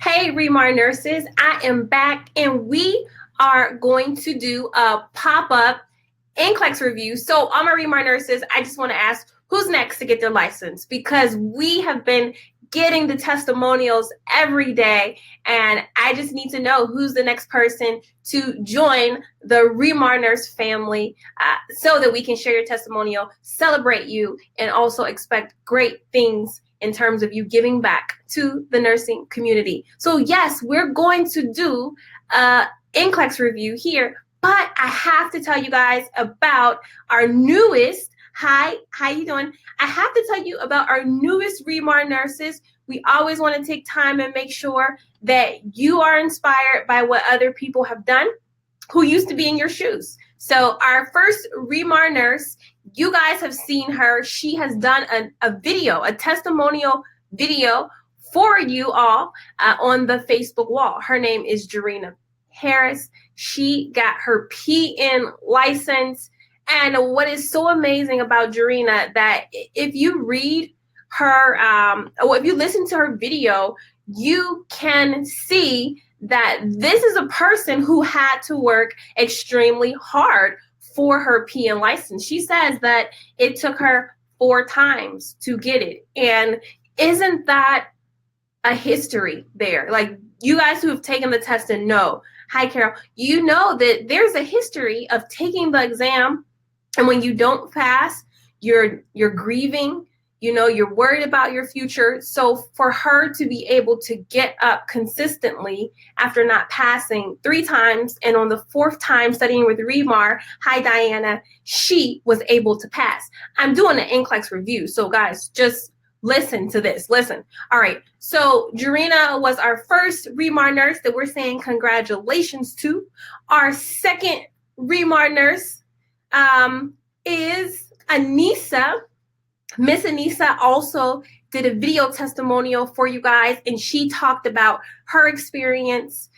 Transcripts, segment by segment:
Hey, Remar Nurses, I am back and we are going to do a pop-up NCLEX review. So all my Remar Nurses, I just want to ask who's next to get their license, because we have been getting the testimonials every day and I just need to know who's the next person to join the Remar Nurse family so that we can share your testimonial, celebrate you, and also expect great things in terms of you giving back to the nursing community. So yes, we're going to do a NCLEX review here, but I have to tell you guys about our newest, how you doing? I have to tell you about our newest Remar Nurses. We always want to take time and make sure that you are inspired by what other people have done who used to be in your shoes. So our first Remar Nurse, you guys have seen her. She has done a testimonial video for you all on the Facebook wall. Her name is Jurina Harris. She got her PN license. And what is so amazing about Jurina, that if you read her, or if you listen to her video, you can see that this is a person who had to work extremely hard for her PN license. She says that it took her 4 times to get it. And isn't that a history there? Like, you guys who have taken the test and know, hi Carol, you know that there's a history of taking the exam, and when you don't pass, you're grieving, you're worried about your future. So for her to be able to get up consistently after not passing 3 times, and on the 4th time studying with Remar, hi Diana, she was able to pass. I'm doing an NCLEX review, so guys, just listen to this. Listen. All right. So Jurina was our first Remar nurse that we're saying congratulations to. Our second Remar nurse is Aneesa. Miss Aneesa also did a video testimonial for you guys, and she talked about her experience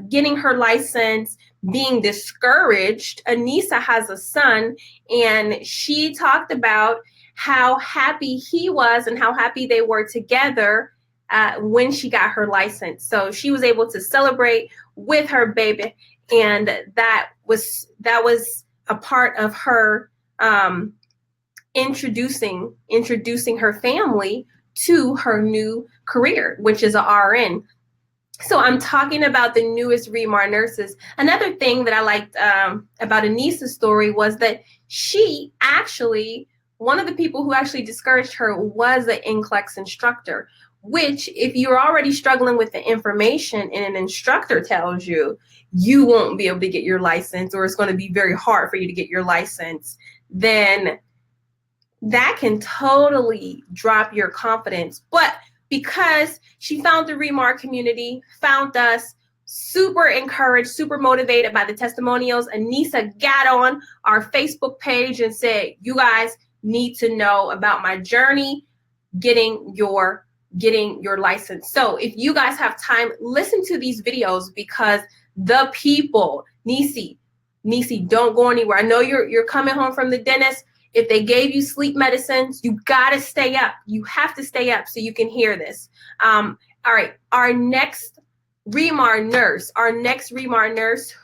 getting her license, being discouraged. Aneesa has a son, and she talked about how happy he was and how happy they were together when she got her license. So she was able to celebrate with her baby, and that was a part of her introducing her family to her new career, which is a RN. So I'm talking about the newest Remar nurses. Another thing that I liked about Aneesa's story was that she actually, one of the people who actually discouraged her was an NCLEX instructor, which if you're already struggling with the information and an instructor tells you, you won't be able to get your license, or it's going to be very hard for you to get your license, then that can totally drop your confidence. But because she found the Remar community, found us, super encouraged, super motivated by the testimonials, Aneesa got on our Facebook page and said, you guys need to know about my journey getting your license. So if you guys have time, listen to these videos, because the people, Nisi, don't go anywhere. I know you're coming home from the dentist. If they gave you sleep medicines, you gotta stay up. You have to stay up so you can hear this. All right, our next Remar nurse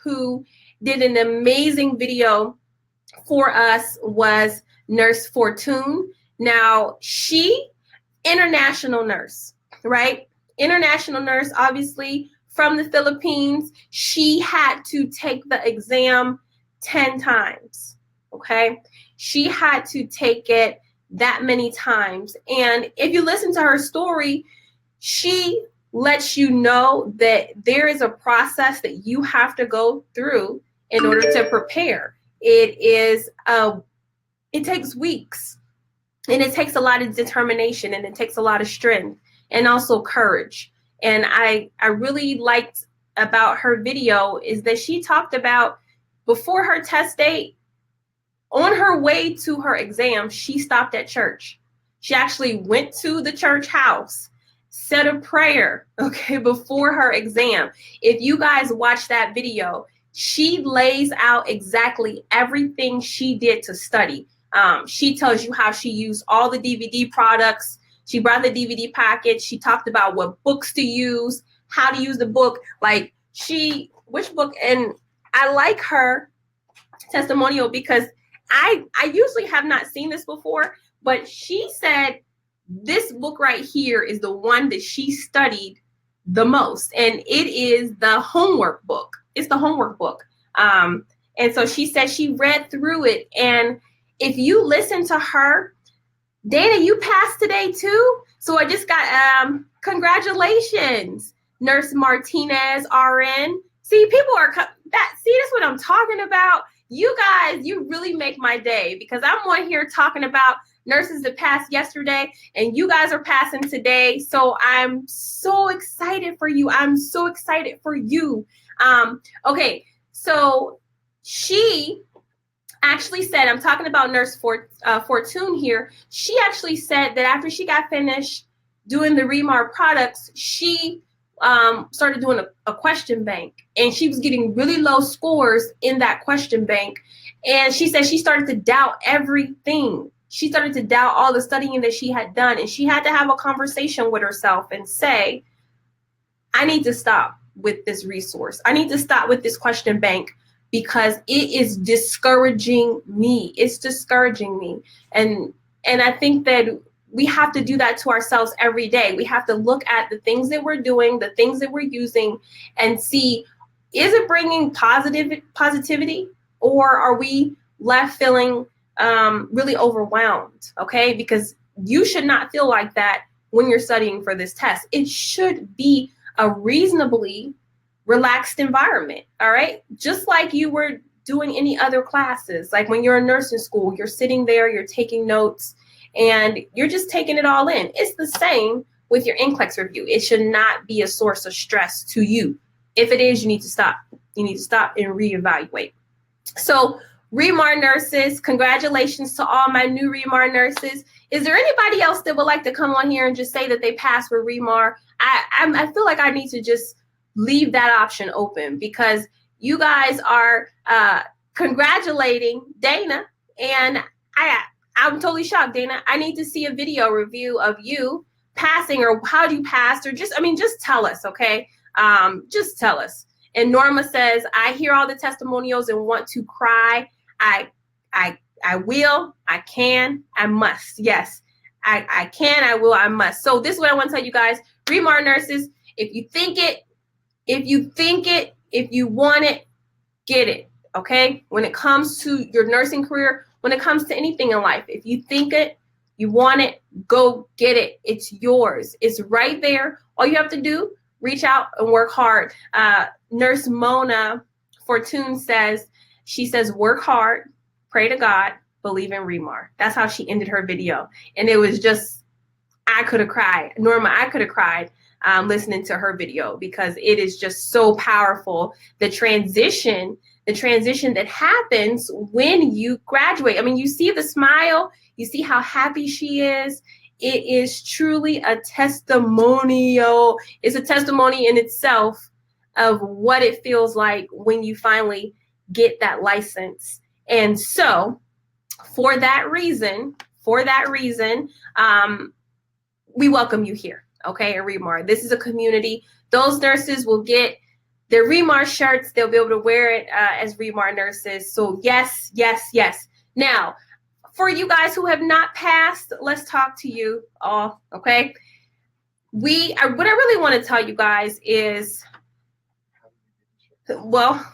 who did an amazing video for us was Nurse Fortune. Now, she, international nurse, right? International nurse, obviously from the Philippines. She had to take the exam 10 times, okay? She had to take it that many times. And if you listen to her story, she lets you know that there is a process that you have to go through in order to prepare. It takes weeks, and it takes a lot of determination, and it takes a lot of strength and also courage. And I really liked about her video is that she talked about before her test date, on her way to her exam, she stopped at church. She actually went to the church house, said a prayer, okay, before her exam. If you guys watch that video, she lays out exactly everything she did to study. She tells you how she used all the DVD products. She brought the DVD package. She talked about what books to use, how to use the book. Like which book? And I like her testimonial because I usually have not seen this before, but she said this book right here is the one that she studied the most, and it is the homework book. It's the homework book. And so she said she read through it, and if you listen to her, Dana, you passed today too. So I just got congratulations, Nurse Martinez, RN. See, people are that's what I'm talking about. You guys, you really make my day, because I'm on here talking about nurses that passed yesterday, and you guys are passing today. So I'm so excited for you. I'm so excited for you. Okay, so she actually said, I'm talking about Nurse Fortune here. She actually said that after she got finished doing the Remar products, she started doing a question bank, and she was getting really low scores in that question bank. And she said she started to doubt everything. She started to doubt all the studying that she had done, and she had to have a conversation with herself and say, I need to stop with this resource. I need to stop with this question bank, because it is discouraging me. It's discouraging me. And I think that we have to do that to ourselves every day. We have to look at the things that we're doing, the things that we're using, and see, is it bringing positivity, or are we left feeling really overwhelmed? Okay, because you should not feel like that when you're studying for this test. It should be a reasonably relaxed environment, all right? Just like you were doing any other classes. Like when you're in nursing school, you're sitting there, you're taking notes, and you're just taking it all in. It's the same with your NCLEX review. It should not be a source of stress to you. If it is, you need to stop. You need to stop and reevaluate. So Remar Nurses, congratulations to all my new Remar nurses. Is there anybody else that would like to come on here and just say that they passed with Remar? I feel like I need to just leave that option open, because you guys are congratulating Dana, and I'm totally shocked, Dana. I need to see a video review of you passing, or how you passed, or just tell us, okay? Just tell us. And Norma says, I hear all the testimonials and want to cry. I will, I can, I must. Yes, I can, I will, I must. So this is what I want to tell you guys. Remar nurses, if you think it, if you want it, get it, okay? When it comes to your nursing career, when it comes to anything in life, if you think it, you want it, go get it. It's yours. It's right there. All you have to do, reach out and work hard. Nurse Mona Fortune says, work hard, pray to God, believe in Remar. That's how she ended her video. And it was just, I could have cried. Norma, I could have cried listening to her video, because it is just so powerful. The transition that happens when you graduate. I mean, you see the smile, you see how happy she is. It is truly a testimonial. It's a testimony in itself of what it feels like when you finally get that license. And so for that reason, we welcome you here, okay, at Remar. This is a community. Those nurses will get their Remar shirts. They'll be able to wear it as Remar nurses. So yes, yes, yes. Now, for you guys who have not passed, let's talk to you all, okay? What I really want to tell you guys is, well,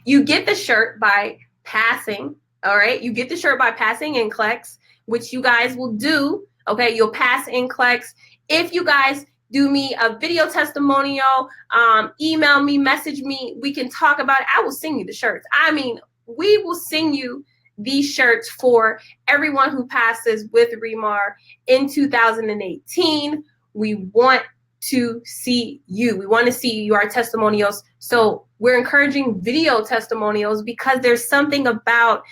you get the shirt by passing, all right? You get the shirt by passing NCLEX, which you guys will do, okay? You'll pass NCLEX. If you guys do me a video testimonial, email me, message me, we can talk about it. I will sing you the shirts. I mean, we will sing you these shirts for everyone who passes with Remar in 2018. We want to see you. We want to see your testimonials. So we're encouraging video testimonials, because there's something about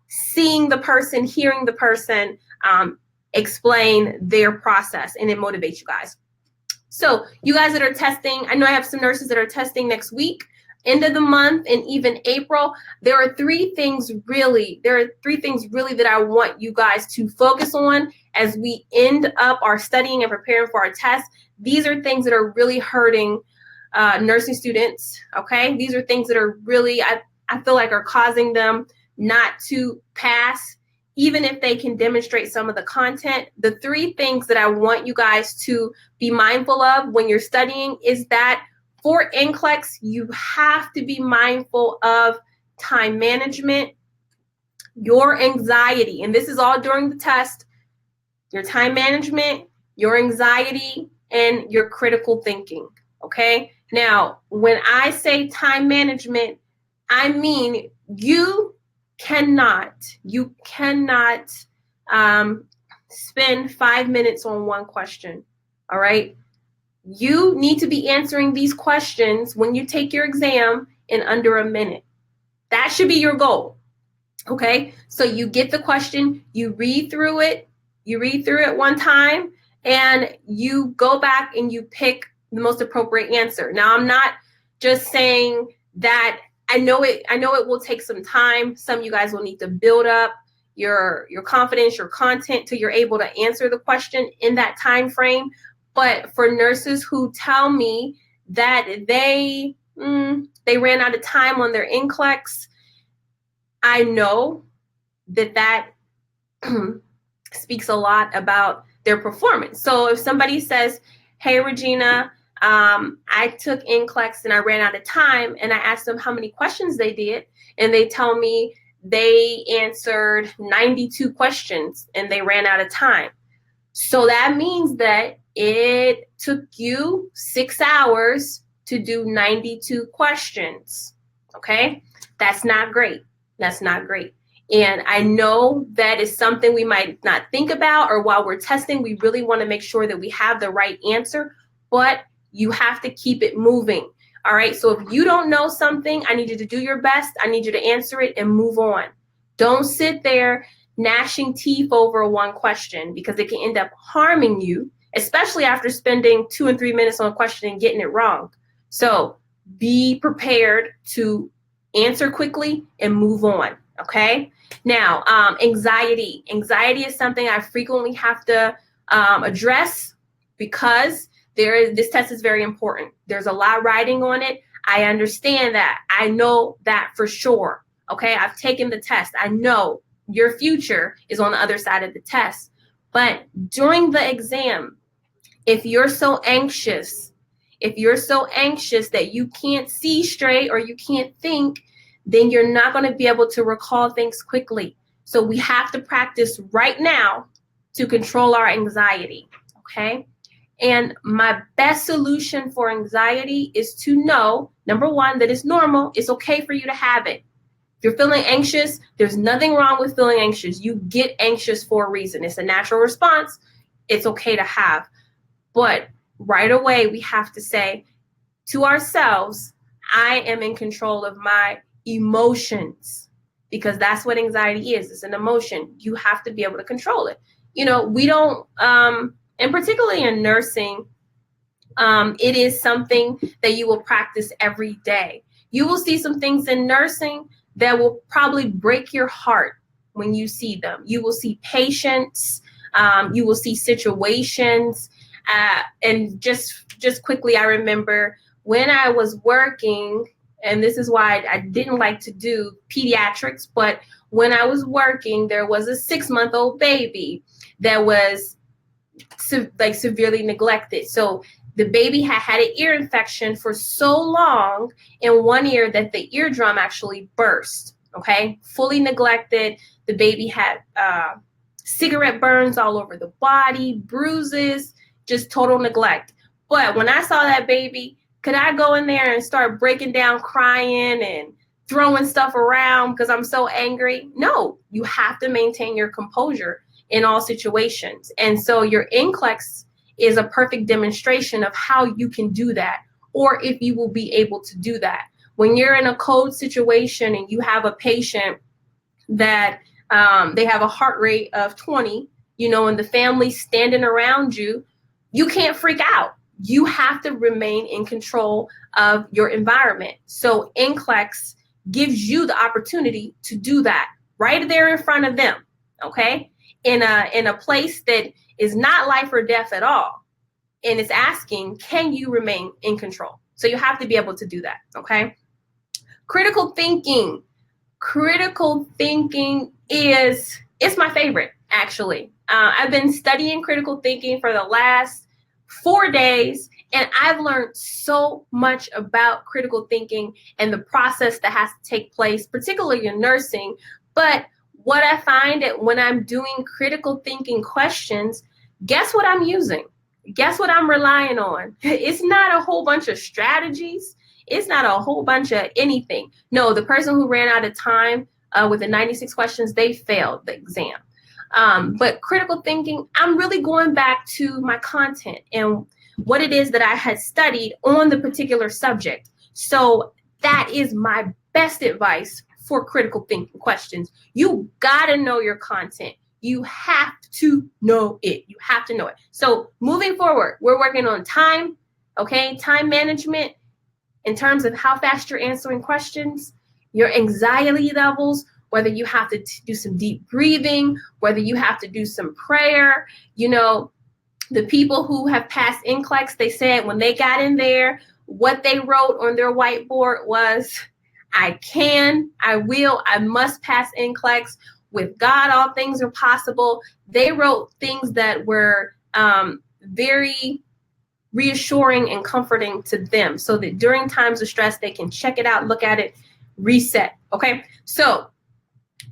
seeing the person, hearing the person explain their process, and it motivates you guys. So you guys that are testing, I know I have some nurses that are testing next week, end of the month, and even April. There are three things really that I want you guys to focus on as we end up our studying and preparing for our tests. These are things that are really hurting nursing students, okay? These are things that are really, I feel like are causing them not to pass, even if they can demonstrate some of the content. The three things that I want you guys to be mindful of when you're studying is that for NCLEX, you have to be mindful of time management, your anxiety, and this is all during the test, your time management, your anxiety, and your critical thinking, okay? Now, when I say time management, I mean you cannot spend 5 minutes on one question, all right? You need to be answering these questions when you take your exam in under a minute. That should be your goal, okay? So you get the question, you read through it one time, and you go back and you pick the most appropriate answer. Now, I'm not just saying that. I know it will take some time. Some of you guys will need to build up your confidence, your content, till you're able to answer the question in that time frame. But for nurses who tell me that they ran out of time on their NCLEX, I know that speaks a lot about their performance. So if somebody says, hey, Regina, I took NCLEX and I ran out of time, and I asked them how many questions they did, and they tell me they answered 92 questions and they ran out of time. So that means that it took you 6 hours to do 92 questions, okay? That's not great. That's not great. And I know that is something we might not think about, or while we're testing, we really want to make sure that we have the right answer, but you have to keep it moving. All right. So if you don't know something, I need you to do your best. I need you to answer it and move on. Don't sit there gnashing teeth over one question, because it can end up harming you, especially after spending 2 and 3 minutes on a question and getting it wrong. So be prepared to answer quickly and move on. Okay. Now, anxiety. Anxiety is something I frequently have to address, because this test is very important. There's a lot riding on it. I understand that. I know that for sure. Okay. I've taken the test. I know your future is on the other side of the test. But during the exam, if you're so anxious that you can't see straight or you can't think, then you're not going to be able to recall things quickly. So we have to practice right now to control our anxiety, okay? And my best solution for anxiety is to know, number one, that it's normal. It's okay for you to have it. If you're feeling anxious, there's nothing wrong with feeling anxious. You get anxious for a reason. It's a natural response. It's okay to have. But right away, we have to say to ourselves, I am in control of my emotions, because that's what anxiety is. It's an emotion. You have to be able to control it. You know, we don't, and particularly in nursing, it is something that you will practice every day. You will see some things in nursing that will probably break your heart when you see them. You will see patients, you will see situations, and just quickly, I remember when I was working, and this is why I didn't like to do pediatrics, but when I was working, there was a 6-month-old baby that was severely neglected. So the baby had an ear infection for so long in one ear that the eardrum actually burst, okay? Fully neglected. The baby had cigarette burns all over the body, bruises, just total neglect. But when I saw that baby, could I go in there and start breaking down, crying and throwing stuff around because I'm so angry? No, you have to maintain your composure in all situations. And so your NCLEX is a perfect demonstration of how you can do that, or if you will be able to do that. When you're in a cold situation and you have a patient that they have a heart rate of 20, and the family's standing around you, you can't freak out. You have to remain in control of your environment. So NCLEX gives you the opportunity to do that right there in front of them, okay? In a place that is not life or death at all. And it's asking, can you remain in control? So you have to be able to do that, okay? Critical thinking. Critical thinking it's my favorite, actually. I've been studying critical thinking for the last 4 days, and I've learned so much about critical thinking and the process that has to take place, particularly in nursing. But what I find that when I'm doing critical thinking questions, guess what I'm using? Guess what I'm relying on? It's not a whole bunch of strategies. It's not a whole bunch of anything. No, the person who ran out of time with the 96 questions, they failed the exam. But critical thinking, I'm really going back to my content and what it is that I had studied on the particular subject. So that is my best advice for critical thinking questions. You gotta know your content. You have to know it. You have to know it. So moving forward, we're working on time, okay? Time management in terms of how fast you're answering questions, your anxiety levels, whether you have to do some deep breathing, whether you have to do some prayer. You know, the people who have passed NCLEX, they said when they got in there, what they wrote on their whiteboard was, I can, I will, I must pass NCLEX. With God, all things are possible. They wrote things that were very reassuring and comforting to them so that during times of stress, they can check it out, look at it, reset. Okay, so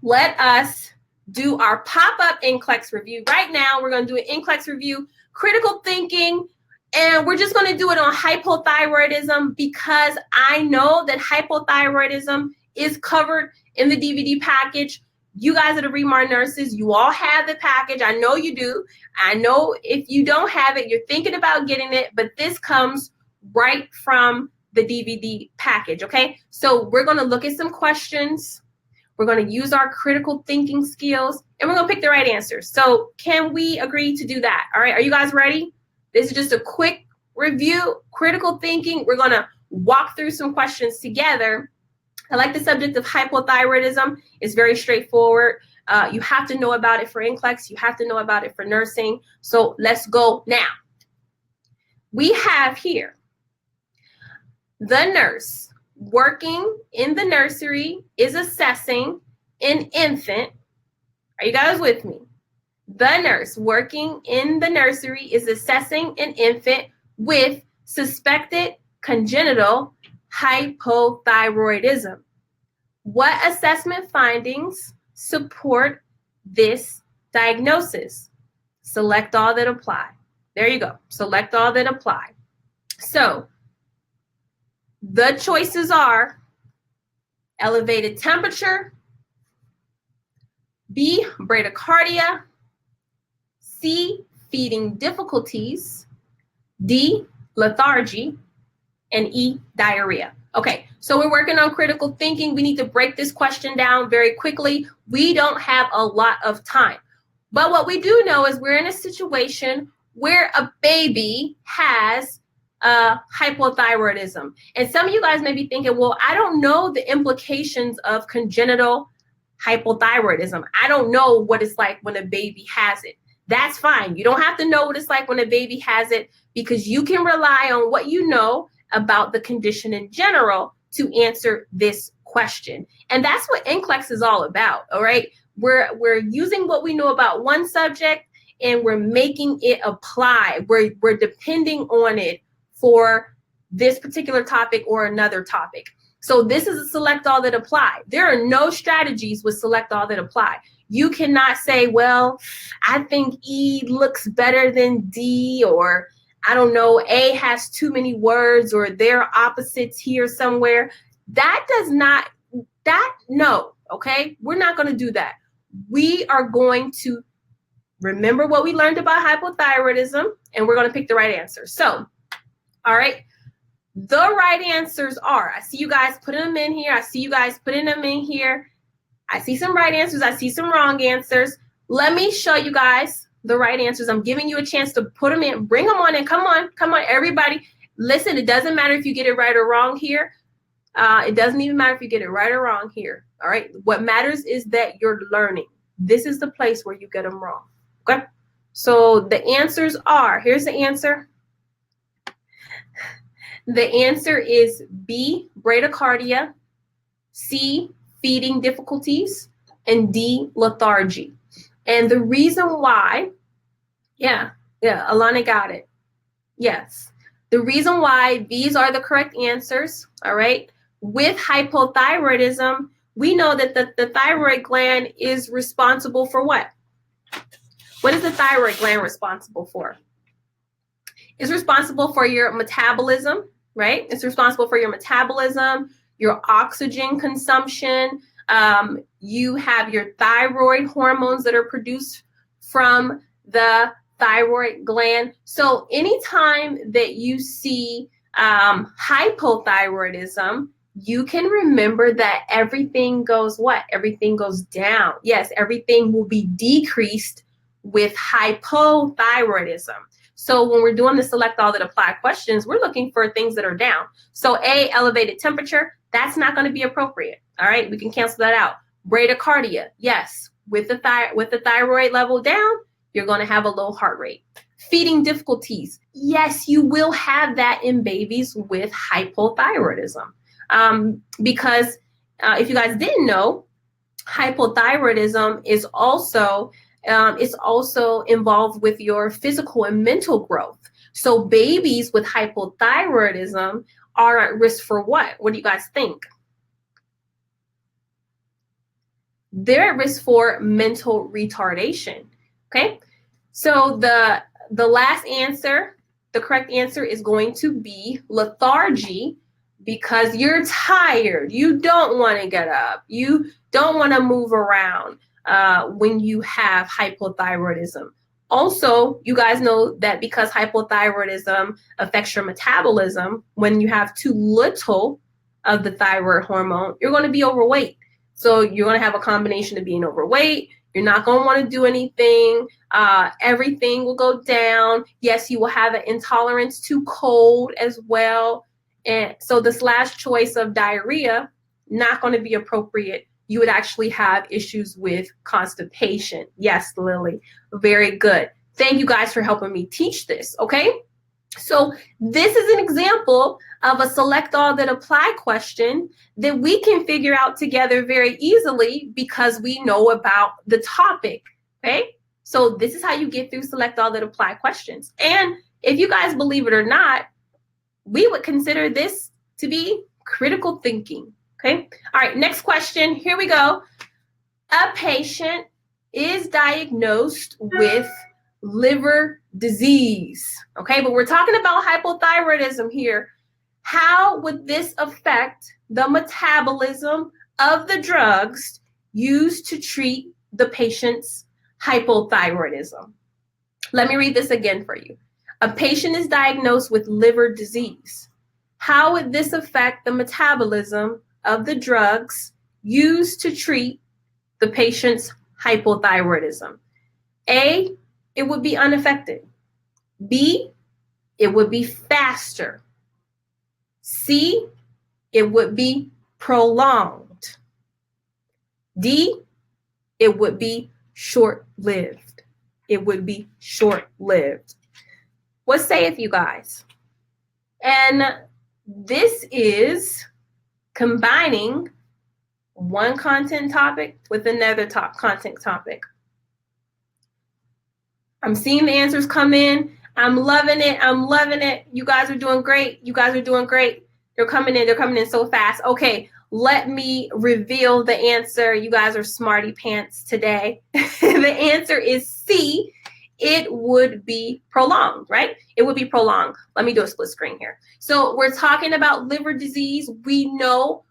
let us do our pop-up NCLEX review. Right now, we're going to do an NCLEX review, critical thinking, and we're just going to do it on hypothyroidism because I know that hypothyroidism is covered in the DVD package. You guys are the Remar Nurses. You all have the package. I know you do. I know if you don't have it, you're thinking about getting it, but this comes right from the DVD package, okay? So we're going to look at some questions. We're going to use our critical thinking skills, and we're going to pick the right answers. So can we agree to do that? All right, are you guys ready? This is just a quick review, critical thinking. We're going to walk through some questions together. I like the subject of hypothyroidism. It's very straightforward. You have to know about it for NCLEX. You have to know about it for nursing. So let's go now. We have here the nurse working in the nursery is assessing an infant. Are you guys with me? The nurse working in the nursery is assessing an infant with suspected congenital hypothyroidism. What assessment findings support this diagnosis? Select all that apply. There you go. Select all that apply. So the choices are elevated temperature, B, bradycardia, C, feeding difficulties, D, lethargy, and E, diarrhea. Okay, so we're working on critical thinking. We need to break this question down very quickly. We don't have a lot of time. But what we do know is we're in a situation where a baby has hypothyroidism. And some of you guys may be thinking, well, I don't know the implications of congenital hypothyroidism. I don't know what it's like when a baby has it. That's fine. You don't have to know what it's like when a baby has it because you can rely on what you know about the condition in general to answer this question. And that's what NCLEX is all about, all right? We're using what we know about one subject and we're making it apply. We're depending on it for this particular topic or another topic. So this is a select all that apply. There are no strategies with select all that apply. You cannot say, well, I think E looks better than D, or I don't know, A has too many words, or they're opposites here somewhere. That does not, no, okay? We're not going to do that. We are going to remember what we learned about hypothyroidism, and we're going to pick the right answer. So, all right, the right answers are, I see you guys putting them in here. I see you guys putting them in here. I see some right answers. I see some wrong answers. Let me show you guys the right answers. I'm giving you a chance to put them in. Bring them on in. Come on, everybody. Listen, it doesn't matter if you get it right or wrong here. It doesn't even matter if you get it right or wrong here. All right. What matters is that you're learning. This is the place where you get them wrong. Okay. So the answers are, here's the answer. The answer is B, bradycardia, C, feeding difficulties, and D, lethargy. And the reason why, Alana got it. Yes. The reason why these are the correct answers, all right, with hypothyroidism, we know that the thyroid gland is responsible for what? What is the thyroid gland responsible for? It's responsible for your metabolism, right? It's responsible for your metabolism, your oxygen consumption. You have your thyroid hormones that are produced from the thyroid gland. So anytime that you see hypothyroidism, you can remember that everything goes what? Everything goes down. Yes, everything will be decreased with hypothyroidism. So when we're doing the select all that apply questions, we're looking for things that are down. So A, elevated temperature, that's not going to be appropriate. All right, we can cancel that out. Bradycardia, yes, with the thyroid level down, you're going to have a low heart rate. Feeding difficulties, yes, you will have that in babies with hypothyroidism. Because if you guys didn't know, hypothyroidism is also involved with your physical and mental growth. So babies with hypothyroidism are at risk for what? What do you guys think? They're at risk for mental retardation. Okay, so the last answer, the correct answer is going to be lethargy, because you're tired. You don't want to get up. You don't want to move around when you have hypothyroidism. Also, you guys know that because hypothyroidism affects your metabolism, when you have too little of the thyroid hormone, you're going to be overweight. So you're going to have a combination of being overweight. You're not going to want to do anything. Everything will go down. Yes, you will have an intolerance to cold as well. And so this last choice of diarrhea, not going to be appropriate. You would actually have issues with constipation. Yes, Lily, very good. Thank you guys for helping me teach this, okay? So this is an example of a select all that apply question that we can figure out together very easily because we know about the topic, okay? So this is how you get through select all that apply questions. And if you guys believe it or not, we would consider this to be critical thinking, okay? All right, next question, here we go. A patient is diagnosed with liver disease, okay? But we're talking about hypothyroidism here. How would this affect the metabolism of the drugs used to treat the patient's hypothyroidism? Let me read this again for you. A patient is diagnosed with liver disease. How would this affect the metabolism of the drugs used to treat the patient's hypothyroidism? A, it would be unaffected. B, it would be faster. C, it would be prolonged. D, it would be short-lived. It would be short-lived. What saith you guys? And this is combining one content topic with another content topic. I'm seeing the answers come in. I'm loving it. I'm loving it. You guys are doing great. You guys are doing great. They're coming in. They're coming in so fast. Okay, let me reveal the answer. You guys are smarty pants today. The answer is C. It would be prolonged, right? It would be prolonged. Let me do a split screen here. So we're talking about liver disease. We know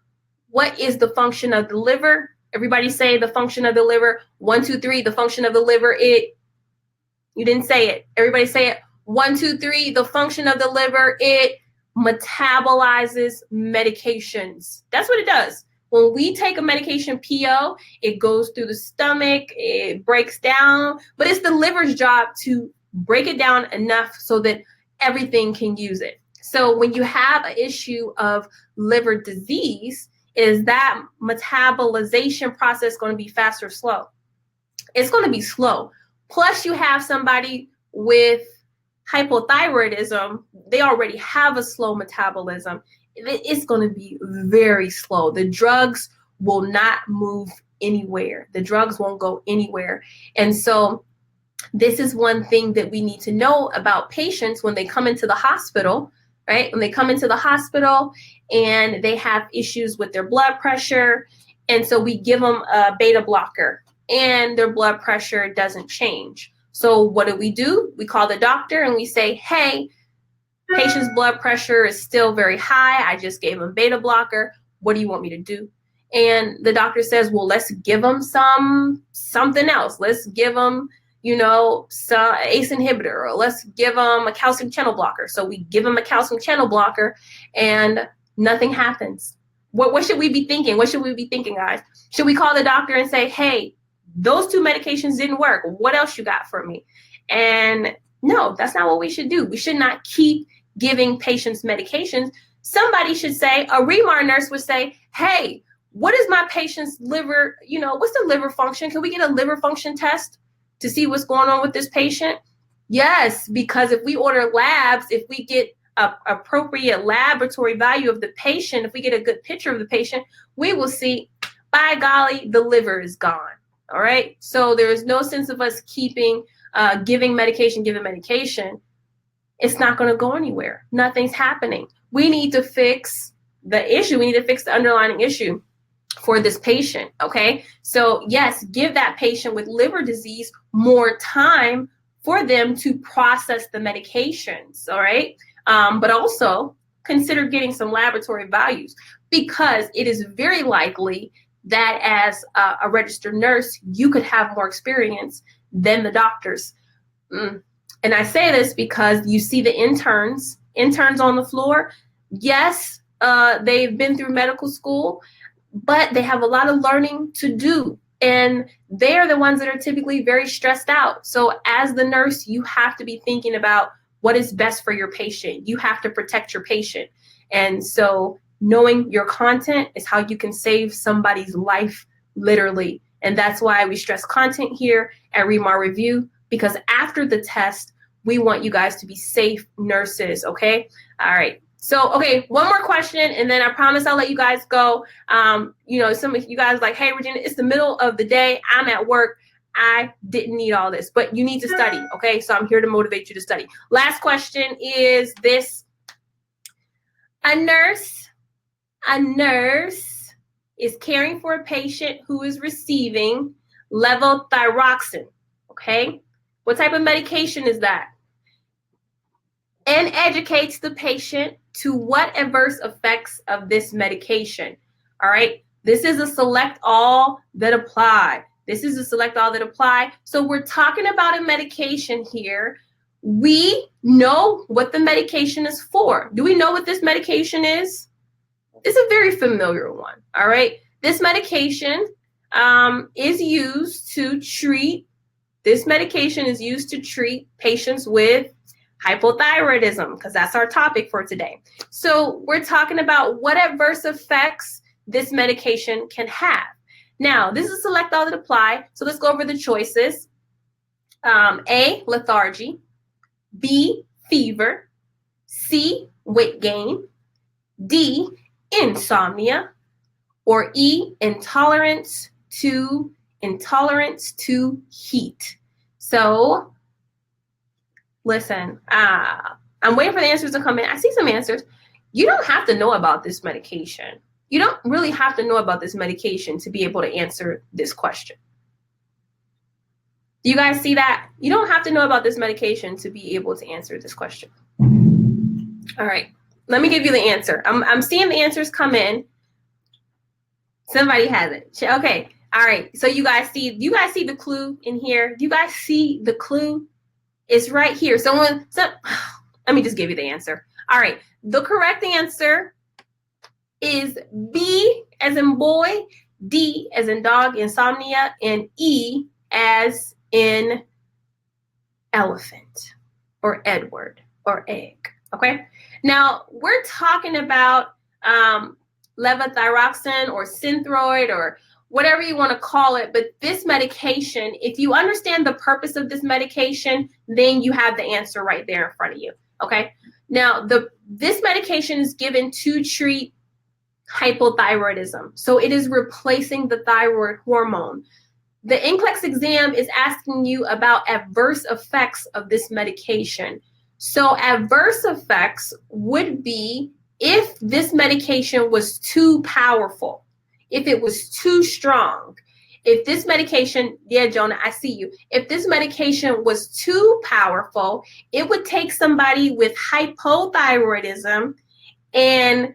what is the function of the liver. Everybody say the function of the liver. 1, 2, 3, the function of the liver. You didn't say it. Everybody say it. 1, 2, 3, the function of the liver. It metabolizes medications. That's what it does. When we take a medication PO, it goes through the stomach, it breaks down, but it's the liver's job to break it down enough so that everything can use it. So when you have an issue of liver disease, is that metabolization process going to be fast or slow? It's going to be slow. Plus you have somebody with hypothyroidism, they already have a slow metabolism. It's going to be very slow. The drugs will not move anywhere. The drugs won't go anywhere. And so this is one thing that we need to know about patients when they come into the hospital, right? When they come into the hospital and they have issues with their blood pressure. And so we give them a beta blocker and their blood pressure doesn't change. So what do? We call the doctor and we say, hey, patient's blood pressure is still very high. I just gave him beta blocker. What do you want me to do? And the doctor says, well, let's give them something else. Let's give them, some ACE inhibitor, or let's give them a calcium channel blocker. So we give them a calcium channel blocker and nothing happens. What should we be thinking? What should we be thinking, guys? Should we call the doctor and say, hey, those 2 medications didn't work. What else you got for me? And no, that's not what we should do. We should not keep giving patients medications. Somebody should say, a Remar nurse would say, hey, what is my patient's liver, what's the liver function? Can we get a liver function test to see what's going on with this patient? Yes, because if we order labs, if we get an appropriate laboratory value of the patient, if we get a good picture of the patient, we will see, by golly, the liver is gone. All right. So there is no sense of us giving medication. It's not going to go anywhere. Nothing's happening. We need to fix the issue. We need to fix the underlying issue for this patient. Okay. So yes, give that patient with liver disease more time for them to process the medications. All right. But also consider getting some laboratory values, because it is very likely that as a registered nurse, you could have more experience than the doctors. And I say this because you see the interns on the floor. Yes, they've been through medical school, but they have a lot of learning to do. And they're the ones that are typically very stressed out. So as the nurse, you have to be thinking about what is best for your patient. You have to protect your patient. And so knowing your content is how you can save somebody's life, literally. And that's why we stress content here at Remar Review, because after the test, we want you guys to be safe nurses, okay? All right. So, okay, one more question, and then I promise I'll let you guys go. Some of you guys are like, hey, Regina, it's the middle of the day. I'm at work. I didn't need all this, but you need to study, okay? So I'm here to motivate you to study. Last question is this. A nurse is caring for a patient who is receiving levothyroxine, okay? What type of medication is that? And educates the patient to what adverse effects of this medication, all right? This is a select all that apply. So we're talking about a medication here. We know what the medication is for. Do we know what this medication is? It's a very familiar one, all right? This medication is used to treat patients with hypothyroidism, because that's our topic for today. So we're talking about what adverse effects this medication can have. Now, this is select all that apply. So let's go over the choices. A, lethargy. B, fever. C, weight gain. D, insomnia. Or E, intolerance to heat. So listen, I'm waiting for the answers to come in. I see some answers. You don't have to know about this medication. You don't really have to know about this medication to be able to answer this question. Do you guys see that? You don't have to know about this medication to be able to answer this question. All right, let me give you the answer. I'm seeing the answers come in. Somebody has it. Okay, all right. So do you guys see the clue in here? Do you guys see the clue? It's right here. Let me just give you the answer. All right, the correct answer is B as in boy, D as in dog, insomnia, and E as in elephant or Edward or egg, okay? Now, we're talking about levothyroxine or Synthroid or whatever you want to call it, but this medication, if you understand the purpose of this medication, then you have the answer right there in front of you, okay? Now, this medication is given to treat hypothyroidism. So it is replacing the thyroid hormone. The NCLEX exam is asking you about adverse effects of this medication. So adverse effects would be if this medication was too powerful, if it was too strong, if this medication, yeah, Jonah, I see you. If this medication was too powerful, it would take somebody with hypothyroidism and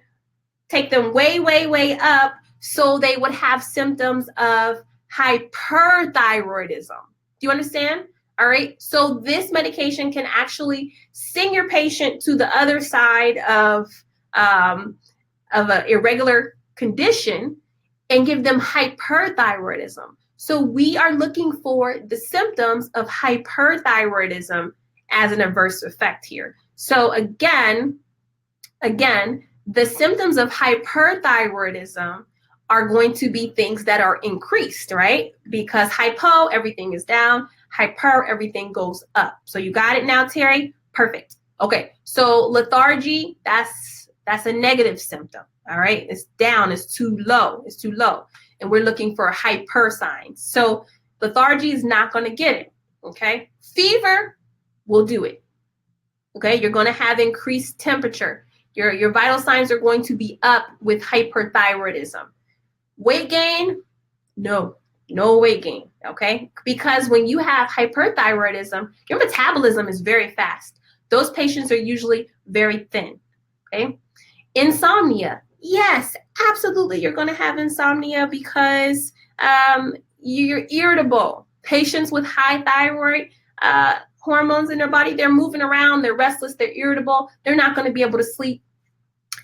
take them way, way, way up, so they would have symptoms of hyperthyroidism. Do you understand? All right. So this medication can actually send your patient to the other side of an irregular condition and give them hyperthyroidism. So we are looking for the symptoms of hyperthyroidism as an adverse effect here. So again, the symptoms of hyperthyroidism are going to be things that are increased, right? Because hypo, everything is down. Hyper, everything goes up. So you got it now, Terry? Perfect. Okay, so lethargy, that's a negative symptom, all right? It's down, it's too low, And we're looking for a hyper sign. So lethargy is not gonna get it, okay? Fever will do it, okay? You're gonna have increased temperature. Your vital signs are going to be up with hyperthyroidism. Weight gain, no weight gain, okay? Because when you have hyperthyroidism, your metabolism is very fast. Those patients are usually very thin, okay? Insomnia, yes, absolutely, you're gonna have insomnia because you're irritable. Patients with high thyroid hormones in their body, they're moving around, they're restless, they're irritable, they're not gonna be able to sleep.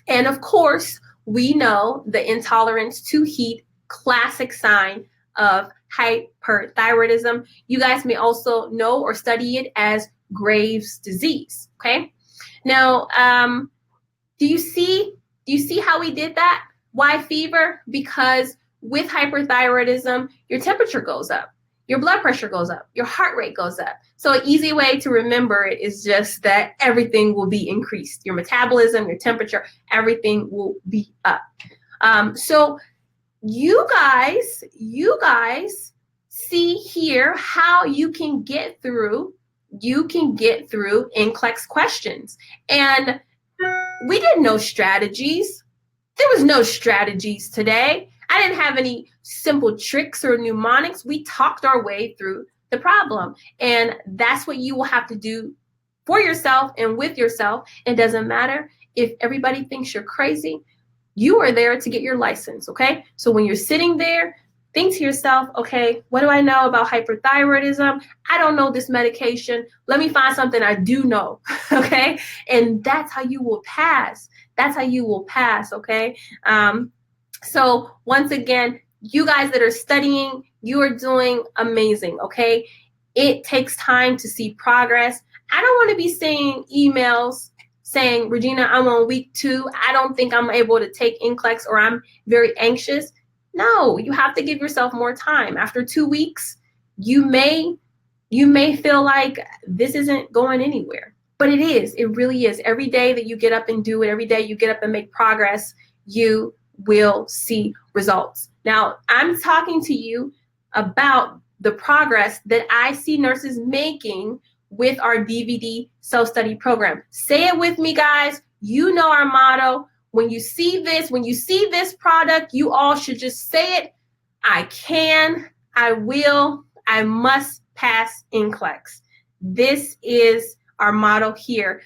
And of course, we know the intolerance to heat, classic sign of hyperthyroidism. You guys may also know or study it as Graves' disease, okay? Now, do you see how we did that? Why fever? Because with hyperthyroidism, your temperature goes up, your blood pressure goes up, your heart rate goes up. So an easy way to remember it is just that everything will be increased. Your metabolism, your temperature, everything will be up. So you guys see here how you can get through NCLEX questions. And we didn't know strategies. There was no strategies today. I didn't have any simple tricks or mnemonics. We talked our way through the problem. And that's what you will have to do for yourself and with yourself. It doesn't matter if everybody thinks you're crazy. You are there to get your license, okay? So when you're sitting there, think to yourself, okay, what do I know about hyperthyroidism? I don't know this medication. Let me find something I do know, okay? And that's how you will pass. That's how you will pass, okay? So once again, you guys that are studying, you are doing amazing, okay? It takes time to see progress. I don't want to be seeing emails saying, Regina, I'm on week 2. I don't think I'm able to take NCLEX, or I'm very anxious. No, you have to give yourself more time. After 2 weeks, you may feel like this isn't going anywhere, but it is. It really is. Every day that you get up and do it, every day you get up and make progress, you will see results. Now, I'm talking to you about the progress that I see nurses making with our DVD self-study program. Say it with me, guys. You know our motto. When you see this product, you all should just say it. I can, I will, I must pass NCLEX. This is our motto here.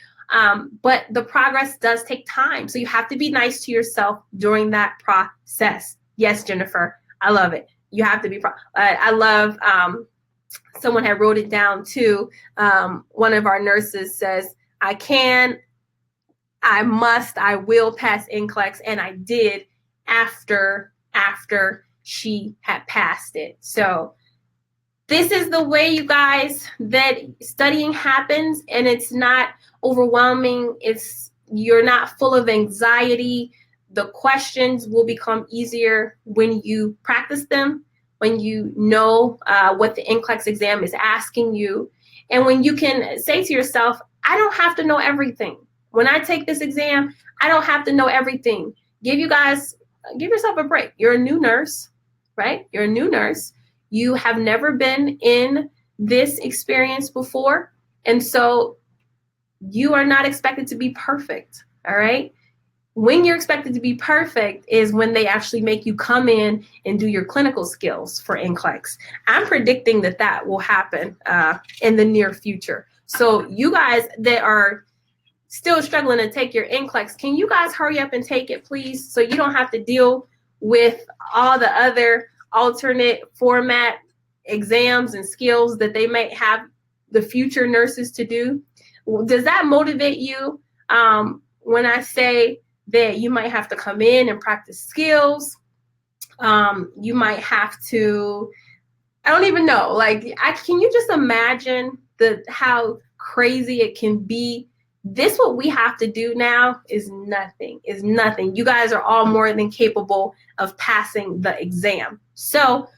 But the progress does take time. So you have to be nice to yourself during that process. Yes, Jennifer, I love it. You have to be, I love, someone had wrote it down too. One of our nurses says, I can, I must, I will pass NCLEX, and I did after she had passed it. So this is the way, you guys, that studying happens, and it's not overwhelming. You're not full of anxiety. The questions will become easier when you practice them, when you know what the NCLEX exam is asking you, and when you can say to yourself, I don't have to know everything. When I take this exam, I don't have to know everything. Give yourself a break. You're a new nurse, right? You're a new nurse. You have never been in this experience before, and so you are not expected to be perfect, all right? When you're expected to be perfect is when they actually make you come in and do your clinical skills for NCLEX. I'm predicting that will happen in the near future. So you guys that are still struggling to take your NCLEX, can you guys hurry up and take it, please, so you don't have to deal with all the other alternate format exams and skills that they might have the future nurses to do? Does that motivate you when I say that you might have to come in and practice skills? You might have to, I don't even know, like, can you just imagine how crazy it can be? This, what we have to do now is nothing. You guys are all more than capable of passing the exam. So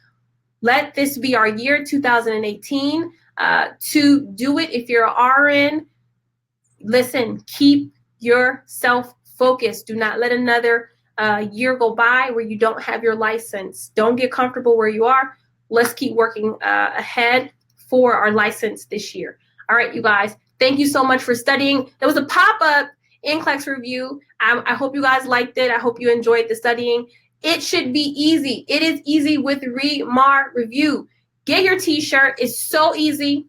let this be our year, 2018, to do it. If you're an RN, listen, keep yourself focused. Do not let another year go by where you don't have your license. Don't get comfortable where you are. Let's keep working ahead for our license this year. All right, you guys, thank you so much for studying. There was a pop-up NCLEX review. I hope you guys liked it. I hope you enjoyed the studying. It should be easy. It is easy with Remar Review. Get your t-shirt. It's so easy.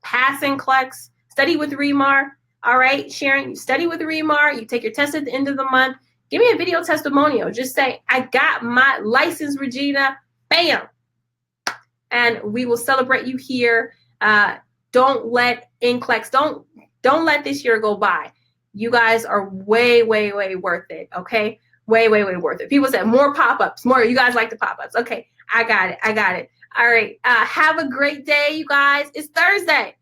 Pass NCLEX. Study with Remar. All right, Sharon, you study with Remar. You take your test at the end of the month. Give me a video testimonial. Just say, I got my license, Regina. Bam. And we will celebrate you here. Don't let NCLEX, don't let this year go by. You guys are way, way, way worth it, okay? Way, way, way worth it. People said more pop-ups, more. You guys like the pop-ups. Okay, I got it. All right, have a great day, you guys. It's Thursday.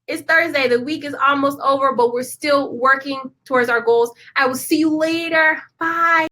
The week is almost over, but we're still working towards our goals. I will see you later. Bye.